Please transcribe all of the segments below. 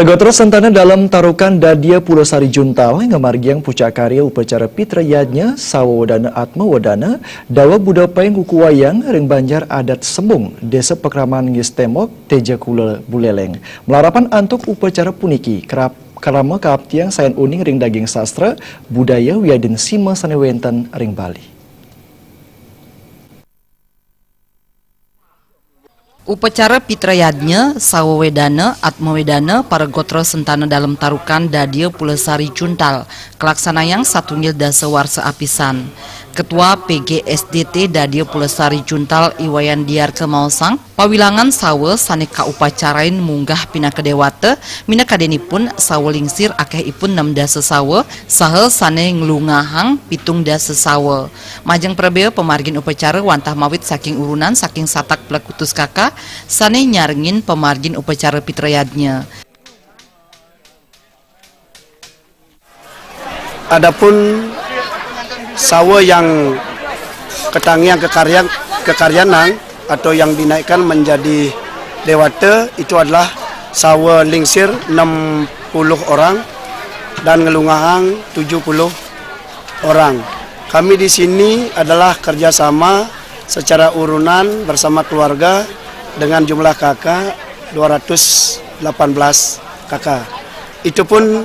Para gotro sentana dalam tarukan dadia Pulau Sari Juntal ngamargiang pucak karya upacara pitrayadnya sawa wadana atma wadana dawa budapeng kuku wayang ring banjar adat sembung desa pekraman ngistemok teja kula buleleng melarapan antuk upacara puniki kerap karama kaaptiang sayan uning ring daging sastra budaya wiadin sima sanewenten ring Bali. Upacara pitrayadnya sawawedana atmawedana para gotro sentana dalam tarukan dadia Pulau Sari Juntal kelaksanayang satungil dasa warsa apisan. Ketua PGSDT dadia Pulau Sari Juntal Iwayan Diar Kemausang pawilangan sawe saneka upacarain munggah pina kedewata mina kadenipun sawe lingsir akeh ipun 6 dasa sawe saha sane nglungahang pitung dasa sawe. Majeng prebeo pemargin upacara wantah mawit saking urunan saking satak pelakutus kakak sane nyarengin pemargin upacara pitrayadnya. Adapun sawa yang ketangian kekaryanang atau yang dinaikkan menjadi dewata itu adalah sawa lingsir 60 orang dan ngelungahang 70 orang. Kami di sini adalah kerjasama secara urunan bersama keluarga dengan jumlah kakak 218 kakak. Itu pun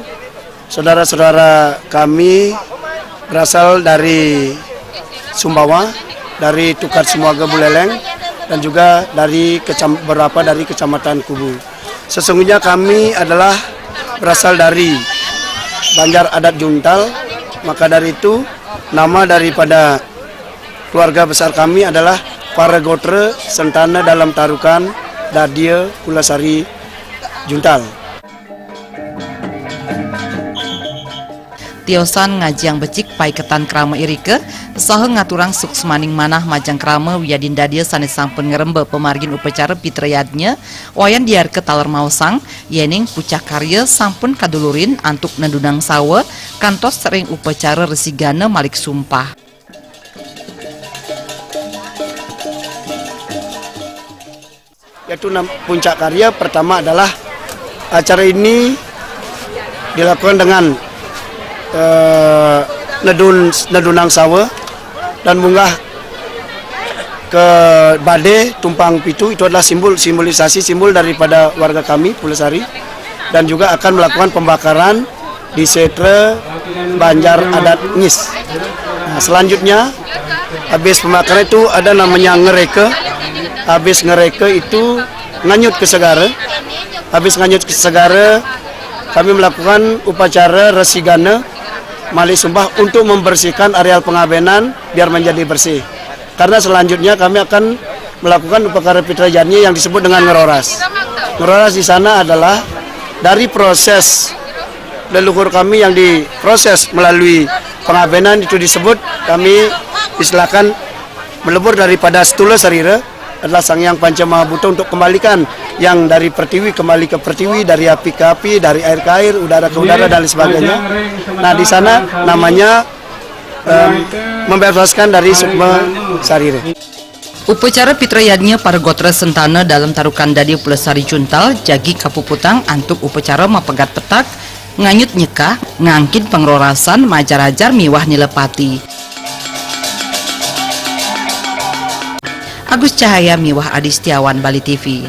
saudara-saudara kami berasal dari Sumbawa, dari Tukar Semuaga Buleleng, dan juga dari beberapa dari Kecamatan Kubu. Sesungguhnya kami adalah berasal dari Banjar Adat Juntal, maka dari itu nama daripada keluarga besar kami adalah para gotre sentana dalam tarukan dadia Pulau Sari Juntal. Tiosan ngajang becik pai ketan krama irike saha ngaturang suksmaning manah majang krama wiadin dadia sanes sampun ngerembe pemargin upacara pitrayadnya wayan diar ke taler mausang yening pucak karya sampun kadulurin antuk nendunang sawa kantos sering upacara resigana malik sumpah. Yaitu puncak karya pertama adalah acara ini dilakukan dengan nedunang sawa dan munggah ke bade tumpang pitu. Itu adalah simbolisasi daripada warga kami Pulau Sari, dan juga akan melakukan pembakaran di setre Banjar Adat Ngis. Nah, selanjutnya habis pembakaran itu ada namanya ngereke. Habis ngereke itu nganyut ke segara. Habis nganyut ke segara kami melakukan upacara resigana malik sumpah untuk membersihkan areal pengabenan biar menjadi bersih. Karena selanjutnya kami akan melakukan upacara pitrayadnya yang disebut dengan ngeroras. Ngeroras di sana adalah dari proses leluhur kami yang diproses melalui pengabenan itu disebut, kami istilahkan melebur daripada setula sarira adalah Sang Hyang Pancamahabhuta untuk kembalikan yang dari pertiwi kembali ke pertiwi, dari api ke api, dari air ke air, udara ke udara dan lain sebagainya. Nah di sana namanya membebaskan dari sukma sarire. Upacara pitrayadnya para gotra sentana dalam tarukan dadia Pulau Sari Juntal jagi kapuputang antuk upacara mapegat petak nganyut nyekah ngangkin pengrorasan majar-ajar miwah nilepati. Agus Cahaya Miwah Adi Setiawan, Bali TV.